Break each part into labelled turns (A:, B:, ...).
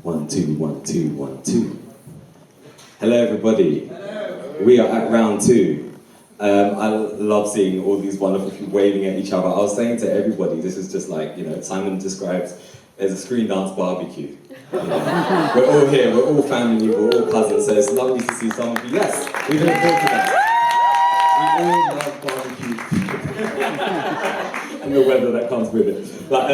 A: 1, 2, 1, 2, 1, 2. Hello, everybody. Hello. We are at round 2. I love seeing all these wonderful people waving at each other. I was saying to everybody, this is just like, Simon describes as a screen dance barbecue. We're all here, we're all family, we're all cousins, so it's lovely to see some of you. Yes, we look forward to that. We all love barbecue. And the weather that comes with it. But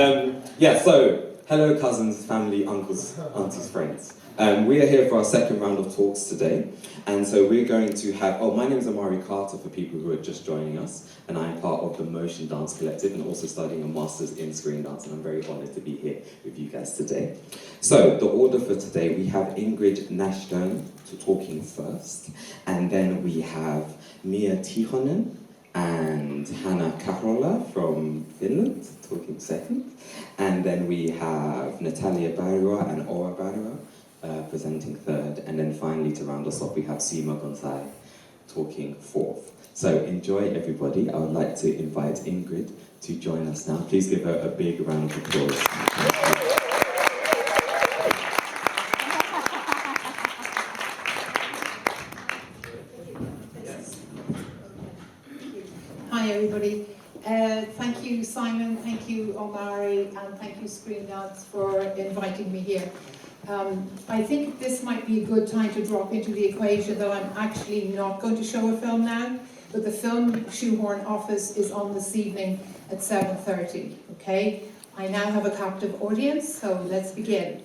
A: so hello cousins, family, uncles, aunties, friends. We are here for our second round of talks today, and so we're going to have, my name is Amari Carter for people who are just joining us, and I'm part of the Motion Dance Collective and also studying a Master's in Screen Dance, and I'm very honoured to be here with you guys today. So, the order for today, we have Ingrid nachstern talking first, and then we have Mia Tihonen and Hanna Karola from Finland talking second, and then we have Natalia Barua and Ora Barua presenting third, and then finally to round us off we have Sima Gonzalez talking fourth. So enjoy everybody. I would like to invite Ingrid to join us now. Please give her a big round of applause.
B: Hi everybody. Thank you Simon, thank you Omari, and thank you Screen Dance for inviting me here. I think this might be a good time to drop into the equation that I'm actually not going to show a film now, but the film Shoehorn Office is on this evening at 7:30, okay? I now have a captive audience, so let's begin.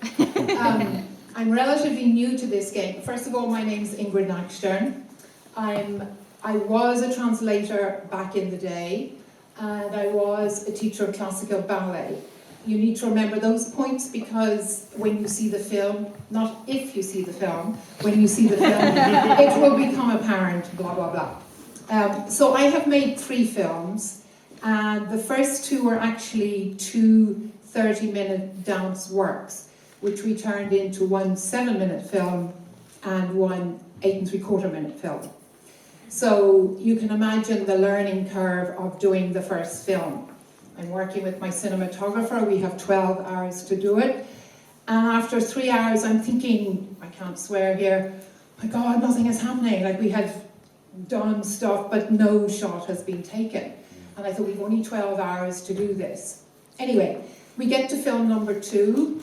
B: I'm relatively new to this game. First of all, my name is Ingrid nachstern. I was a translator back in the day, and I was a teacher of classical ballet. You need to remember those points because when you see the film, not if you see the film, when you see the film, it will become apparent, blah, blah, blah. So I have made 3 films, and the first 2 were actually 2 30-minute dance works, which we turned into 1 7-minute film and 1 8 3/4-minute film. So you can imagine the learning curve of doing the first film. I'm working with my cinematographer, we have 12 hours to do it. And after 3 hours, I'm thinking, I can't swear here, my God, nothing is happening. Like we have done stuff, but no shot has been taken. And I thought, we've only 12 hours to do this. Anyway, we get to film number 2.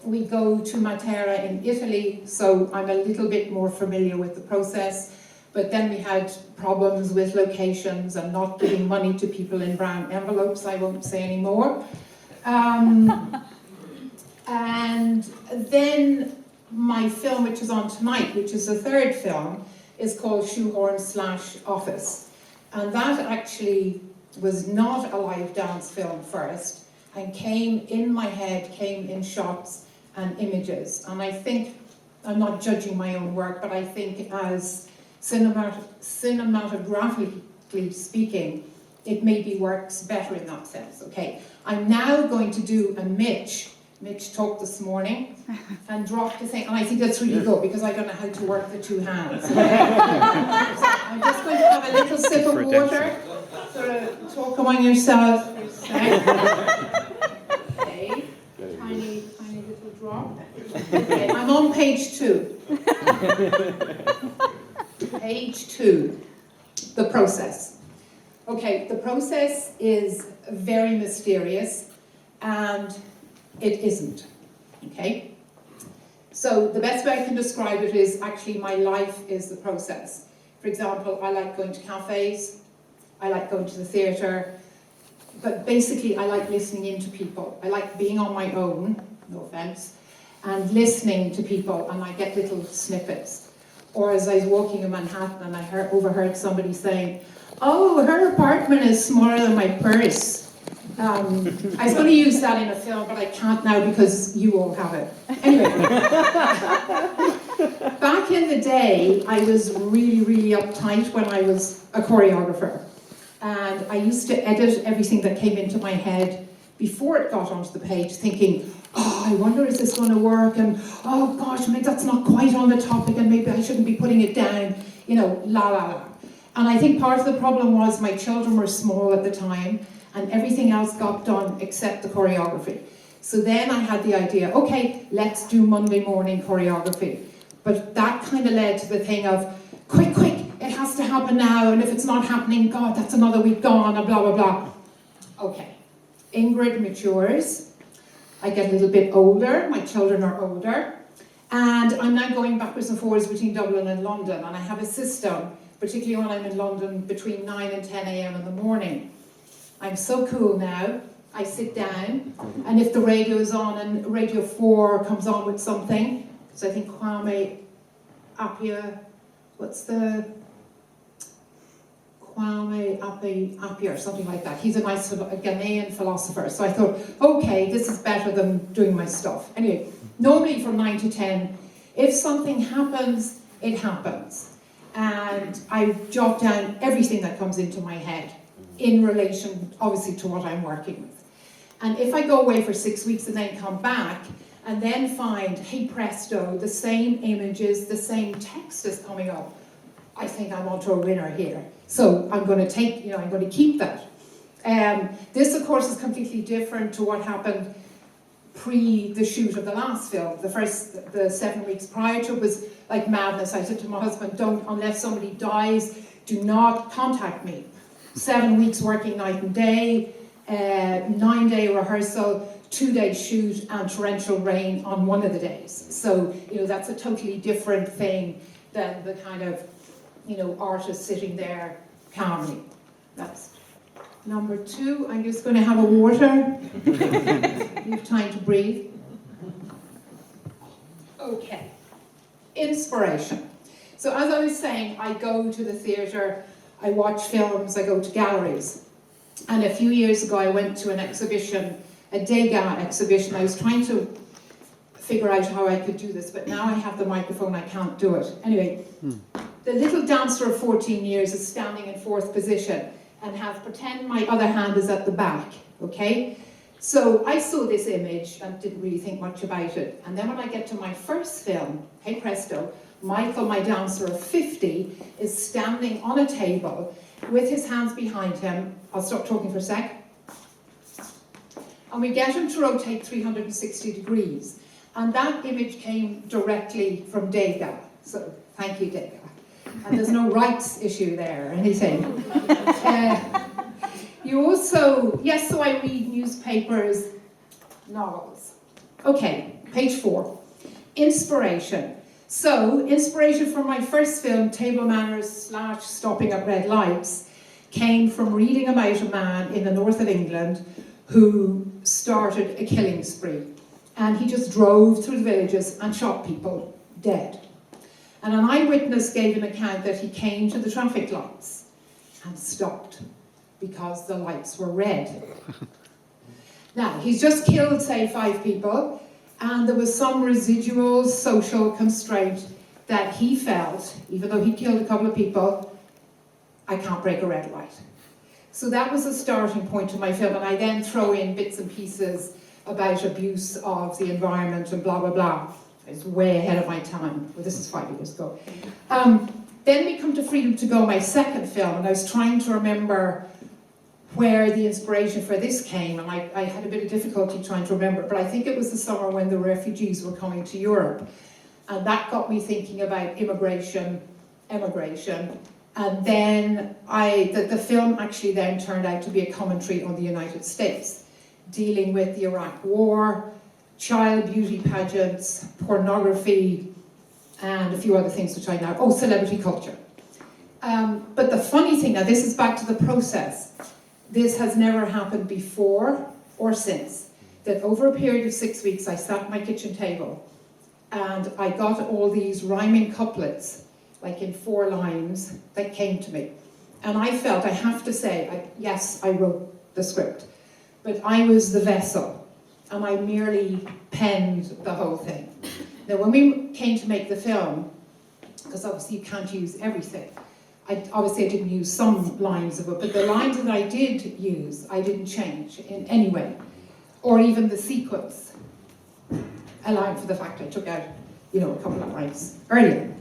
B: We go to Matera in Italy, so I'm a little bit more familiar with the process. But then we had problems with locations and not giving money to people in brown envelopes, I won't say any more. And then my film, which is on tonight, which is the 3rd film, is called Shoehorn/Office. And that actually was not a live dance film first, and came in my head, came in shots and images. And I think, I'm not judging my own work, but I think as cinematographically speaking, it maybe works better in that sense. Okay, I'm now going to do a Mitch talked this morning and dropped the thing, and I think that's really good because I don't know how to work the 2 hands. Okay? So I'm just going to have a little sip of water, sort of talk among yourselves for a sec. Okay, tiny little drop. Okay, I'm on page 2. Page 2, the process. Okay, the process is very mysterious, and it isn't, okay? So the best way I can describe it is actually my life is the process. For example, I like going to cafes, I like going to the theatre, but basically I like listening into people. I like being on my own, no offense, and listening to people, and I get little snippets. Or as I was walking in Manhattan and I overheard somebody saying, oh, her apartment is smaller than my purse. I was going to use that in a film, but I can't now because you all have it. Anyway, back in the day, I was really, really uptight when I was a choreographer. And I used to edit everything that came into my head before it got onto the page, thinking, oh, I wonder is this going to work, and oh gosh, maybe that's not quite on the topic, and maybe I shouldn't be putting it down, la la la. And I think part of the problem was my children were small at the time, and everything else got done except the choreography. So then I had the idea, okay, let's do Monday morning choreography. But that kind of led to the thing of, quick, it has to happen now, and if it's not happening, God, that's another week gone, and blah, blah, blah. Okay, Ingrid matures, I get a little bit older, my children are older, and I'm now going backwards and forwards between Dublin and London, and I have a system, particularly when I'm in London, between 9 and 10 a.m. in the morning. I'm so cool now, I sit down, and if the radio is on and Radio 4 comes on with something, so I think Kwame Appiah, Kwame Appiah or something like that. He's a nice a Ghanaian philosopher. So I thought, okay, this is better than doing my stuff. Anyway, normally from 9 to 10, if something happens, it happens. And I jot down everything that comes into my head in relation, obviously, to what I'm working with. And if I go away for 6 weeks and then come back, and then find, hey presto, the same images, the same text is coming up, I think I'm onto a winner here. So I'm going to I'm going to keep that. This, of course, is completely different to what happened pre the shoot of the last film. The 7 weeks prior to it was like madness. I said to my husband, unless somebody dies, do not contact me. 7 weeks working night and day, 9-day rehearsal, 2-day shoot, and torrential rain on one of the days. So, that's a totally different thing than the kind of, artist sitting there calmly. That's number 2. I'm just going to have a water. You have time to breathe. Okay. Inspiration. So as I was saying, I go to the theatre, I watch films, I go to galleries. And a few years ago I went to an exhibition, a Degas exhibition. I was trying to figure out how I could do this, but now I have the microphone, I can't do it. Anyway, the little dancer of 14 years is standing in 4th position and pretend my other hand is at the back, okay? So I saw this image and didn't really think much about it. And then when I get to my first film, hey presto, Michael, my dancer of 50, is standing on a table with his hands behind him. I'll stop talking for a sec. And we get him to rotate 360 degrees. And that image came directly from Degas. So thank you, Degas. And there's no rights issue there or anything. So I read newspapers, novels. Okay, page 4. Inspiration. So, inspiration for my first film, Table Manners / Stopping at Red Lights, came from reading about a man in the north of England who started a killing spree. And he just drove through the villages and shot people dead. And an eyewitness gave an account that he came to the traffic lights and stopped because the lights were red. Now, he's just killed, say, 5 people, and there was some residual social constraint that he felt, even though he killed a couple of people, I can't break a red light. So that was the starting point to my film, and I then throw in bits and pieces about abuse of the environment and blah, blah, blah. It's way ahead of my time. Well, this is 5 years ago. Then we come to Freedom to Go, my second film, and I was trying to remember where the inspiration for this came, and I had a bit of difficulty trying to remember, but I think it was the summer when the refugees were coming to Europe, and that got me thinking about immigration, emigration, and then the film actually then turned out to be a commentary on the United States, dealing with the Iraq War, child beauty pageants, pornography, and a few other things which I now, celebrity culture. But the funny thing, now this is back to the process, this has never happened before or since, that over a period of 6 weeks I sat at my kitchen table and I got all these rhyming couplets, like in 4 lines, that came to me. And I felt, I have to say, yes, I wrote the script, but I was the vessel and I merely penned the whole thing. Now when we came to make the film, because obviously you can't use everything, I didn't use some lines of it, but the lines that I did use, I didn't change in any way. Or even the sequence, allowing for the fact I took out, a couple of lines earlier.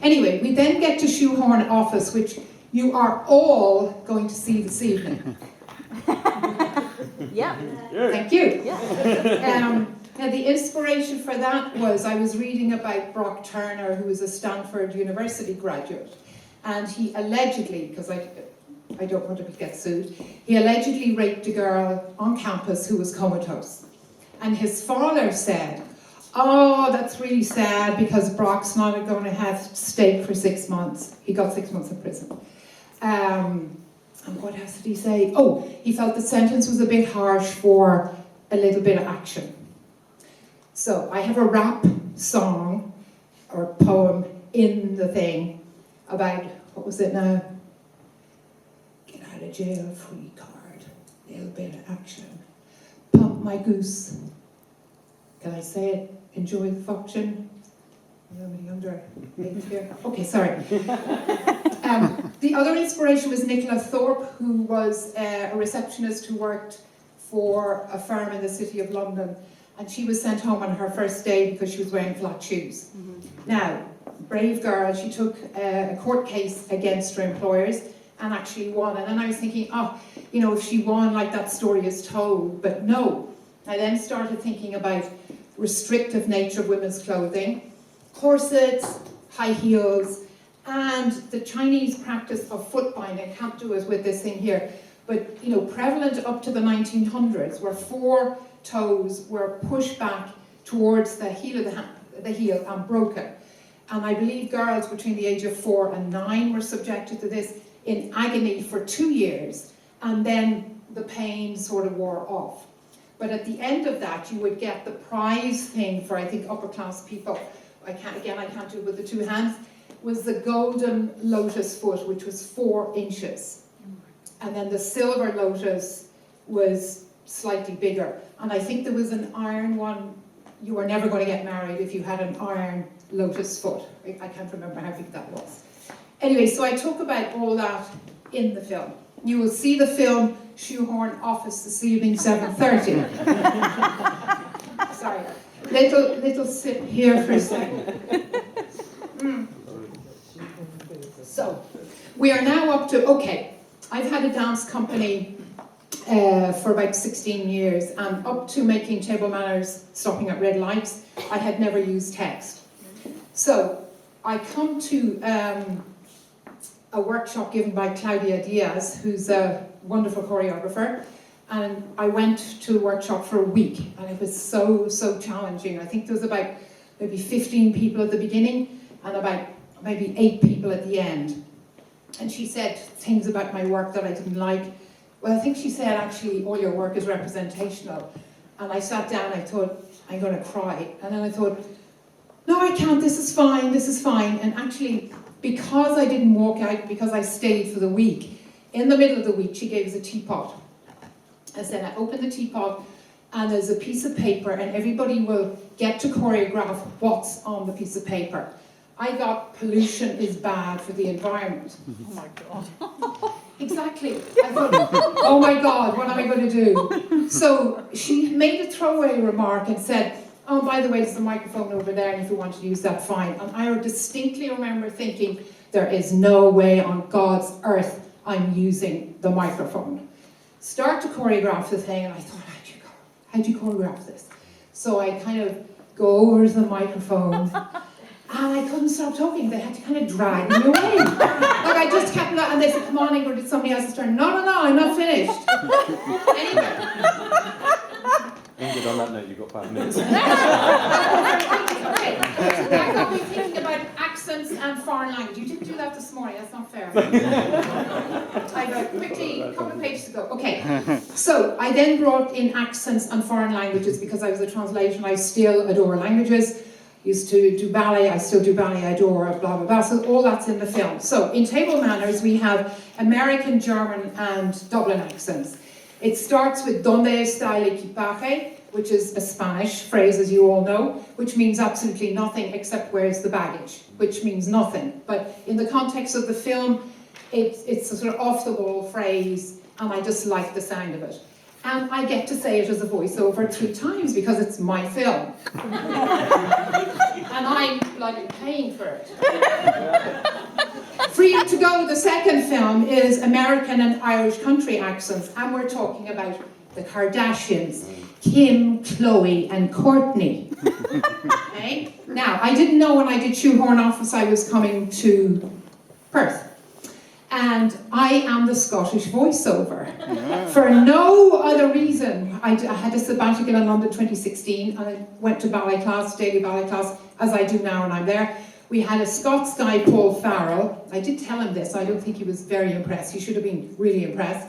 B: Anyway, we then get to Shoehorn Office, which you are all going to see this evening.
C: Yeah.
B: Thank you.
C: Yeah.
B: Now the inspiration for that was I was reading about Brock Turner, who was a Stanford University graduate, and he allegedly, because I don't want to get sued, he allegedly raped a girl on campus who was comatose. And his father said, oh, that's really sad because Brock's not going to have steak for 6 months. He got 6 months in prison. And what else did he say? Oh, he felt the sentence was a bit harsh for a little bit of action. So I have a rap song or poem in the thing about, what was it now? Get out of jail free card, little bit of action. Pump my goose. Can I say it? Enjoy the function. Nobody under age here. Okay, sorry. The other inspiration was Nicola Thorpe, who was a receptionist who worked for a firm in the City of London, and she was sent home on her first day because she was wearing flat shoes. Now, brave girl, she took a court case against her employers and actually won. And then I was thinking, oh, you know, if she won, like that story is told, but no. I then started thinking about restrictive nature of women's clothing, corsets, high heels, and the Chinese practice of foot binding. I can't do it with this thing here, but you know, prevalent up to the 1900s, where 4 toes were pushed back towards the heel of the heel and broken. And I believe girls between the age of 4 and 9 were subjected to this in agony for 2 years, and then the pain sort of wore off. But at the end of that, you would get the prize thing for, I think, upper class people. I can't do it with the 2 hands, was the golden lotus foot, which was 4 inches. And then the silver lotus was slightly bigger. And I think there was an iron one. You were never going to get married if you had an iron lotus foot. I can't remember how big that was. Anyway, so I talk about all that in the film. You will see the film Shoehorn Office this evening, 7:30. Sorry. Little sip here for a second. So, we are now up to, okay, I've had a dance company for about 16 years, and up to making table manners, stopping at red lights, I had never used text. So, I come to a workshop given by Claudia Diaz, who's a wonderful choreographer, and I went to a workshop for a week, and it was so challenging. I think there was about maybe 15 people at the beginning, and about maybe 8 people at the end. And she said things about my work that I didn't like. Well, I think she said, actually, all your work is representational. And I sat down, I thought, I'm going to cry. And then I thought, no, I can't, this is fine. And actually, because I didn't walk out, because I stayed for the week, in the middle of the week, she gave us a teapot. I said, I opened the teapot, and there's a piece of paper, and everybody will get to choreograph what's on the piece of paper. I got pollution is bad for the environment.
C: Oh my God.
B: Exactly. I thought, oh my God, what am I going to do? So she made a throwaway remark and said, oh, by the way, there's a microphone over there, and if you want to use that, fine. And I distinctly remember thinking, there is no way on God's earth I'm using the microphone. Start to choreograph the thing, and I thought, how'd you choreograph this? So I kind of go over to the microphone, and I couldn't stop talking. They had to kind of drag me away. Like I just kept, and they said, come on, Ingrid, it's somebody else's turn. No, I'm not finished. Anyway.
D: Ingrid, on that note, you've got 5 minutes.
B: Okay. I got me thinking about accents and foreign language. You didn't do that this morning, that's not fair. I got quickly, a couple of pages ago. Okay, so I then brought in accents and foreign languages because I was a translation. I still adore languages. Used to do ballet, I still do ballet, I adore, blah, blah, blah. So all that's in the film. So in Table Manners, we have American, German, and Dublin accents. It starts with Donde está el equipaje, which is a Spanish phrase, as you all know, which means absolutely nothing except where's the baggage, which means nothing. But in the context of the film, it's a sort of off-the-wall phrase, and I just like the sound of it. And I get to say it as a voiceover 3 times because it's my film. And I'm bloody paying for it. Freedom to Go, the second film, is American and Irish country accents, and we're talking about the Kardashians, Kim, Chloe, and Courtney. Okay? Now, I didn't know when I did Shoehorn Office I was coming to Perth. And I am the Scottish voiceover. For no other reason. I had a sabbatical in London 2016, and I went to ballet class, daily ballet class, as I do now when I'm there. We had a Scots guy, Paul Farrell. I did tell him this. I don't think he was very impressed. He should have been really impressed.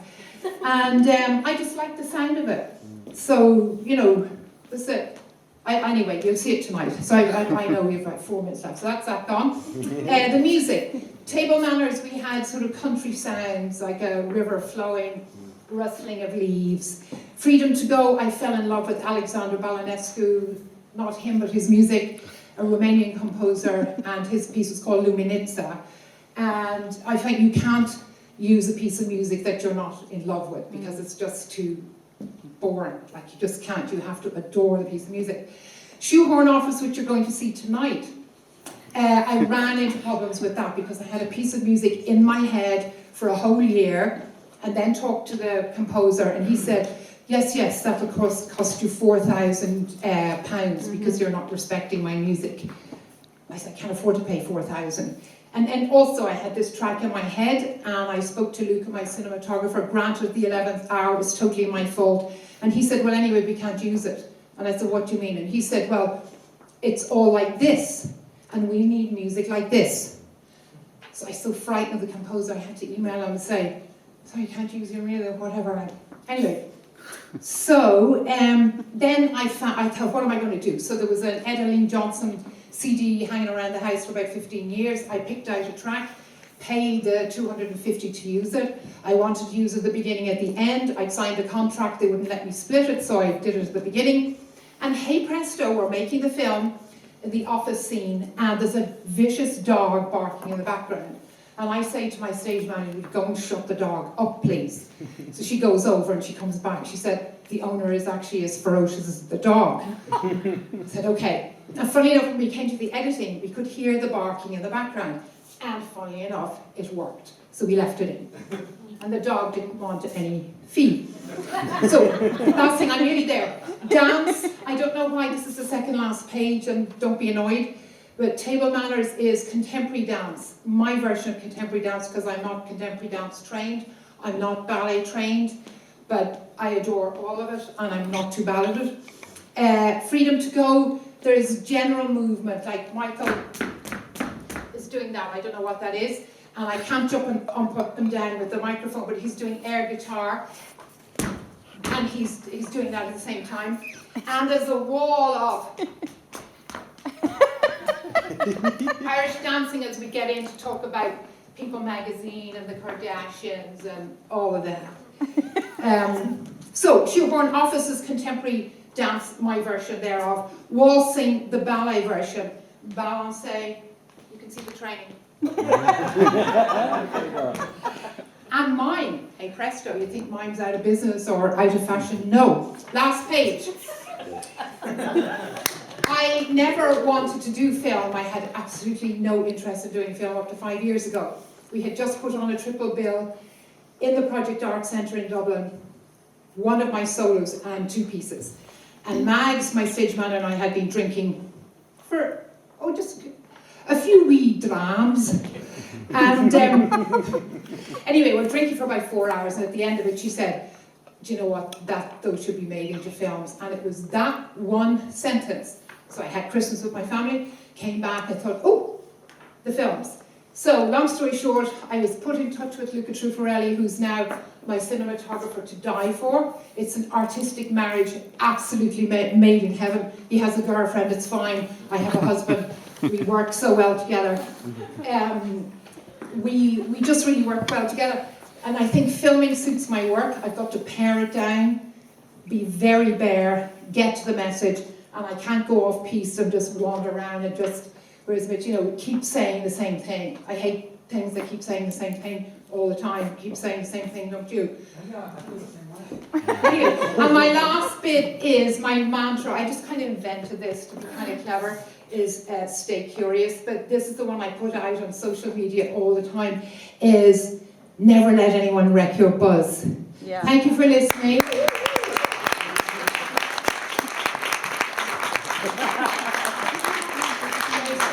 B: And I just liked the sound of it. So, you know, that's it. Anyway, you'll see it tonight. So I know we have about 4 minutes left. So that's that gone. The music. Table manners, we had sort of country sounds, like a river flowing, rustling of leaves. Freedom to Go, I fell in love with Alexander Balanescu, not him, but his music, a Romanian composer, and his piece was called Luminița. And I find you can't use a piece of music that you're not in love with, because it's just too boring. Like, you just can't. You have to adore the piece of music. Shoehorn Office, which you're going to see tonight, I ran into problems with that because I had a piece of music in my head for a whole year, and then talked to the composer, and he said, yes, that will cost you £4,000 because you're not respecting my music. I said, I can't afford to pay £4,000. And also I had this track in my head, and I spoke to Luca, my cinematographer. Granted, the 11th hour was totally my fault, and he said, well, anyway, we can't use it. And I said, what do you mean? And he said, well, it's all like this, and we need music like this. So I was so frightened of the composer, I had to email him and say, sorry, you can't use your music, or whatever. Anyway, so then I thought, what am I going to do? So there was an Edeline Johnson CD hanging around the house for about 15 years. I picked out a track, paid $250 to use it. I wanted to use it at the beginning, at the end. I'd signed a contract, they wouldn't let me split it, so I did it at the beginning. And hey presto, we're making the film, the office scene, and there's a vicious dog barking in the background. And I say to my stage manager, go and shut the dog up, please. So she goes over and she comes back. She said, the owner is actually as ferocious as the dog. I said, okay. And funny enough, when we came to the editing, we could hear the barking in the background. And funny enough, it worked. So we left it in. And the dog didn't want any fee. So, last thing, I'm nearly there. Dance, I don't know why this is the second last page, and don't be annoyed, but Table Manners is contemporary dance. My version of contemporary dance, because I'm not contemporary dance trained, I'm not ballet trained, but I adore all of it, and I'm not too bad at it. Freedom to Go, there is general movement, like Michael is doing that, I don't know what that is, and I can't jump up and down with the microphone, but he's doing air guitar, and he's doing that at the same time. And there's a wall of Irish dancing as we get in to talk about People magazine and the Kardashians and all of that. So, Shoehorn Office is contemporary dance, my version thereof. Waltzing, the ballet version. Balancé, you can see the training. And mime, hey presto, you think mime's out of business or out of fashion? No. Last page. I never wanted to do film. I had absolutely no interest in doing film up to 5 years ago. We had just put on a triple bill in the Project Art Centre in Dublin, one of my solos and 2 pieces. And Mags, my stage man, and I had been drinking for, just a few wee drams. And anyway, we're drinking for about 4 hours, and at the end of it she said, do you know what, those should be made into films. And it was that one sentence. So I had Christmas with my family, came back, I thought, the films. So long story short, I was put in touch with Luca Trufarelli, who's now my cinematographer to die for. It's an artistic marriage, absolutely made in heaven. He has a girlfriend, it's fine. I have a husband. We work so well together. We just really work well together. And I think filming suits my work. I've got to pare it down, be very bare, get to the message, and I can't go off piste and just wander around and just, whereas, keep saying the same thing. I hate things that keep saying the same thing all the time. Keep saying the same thing, don't you? Anyway, and my last bit is my mantra. I just kind of invented this to be kind of clever, is stay curious, but this is the one I put out on social media all the time, is never let anyone wreck your buzz. Yeah. Thank you for listening.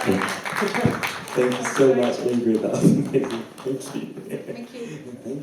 A: Thank you so much, Ingrid. That was amazing. Thank you.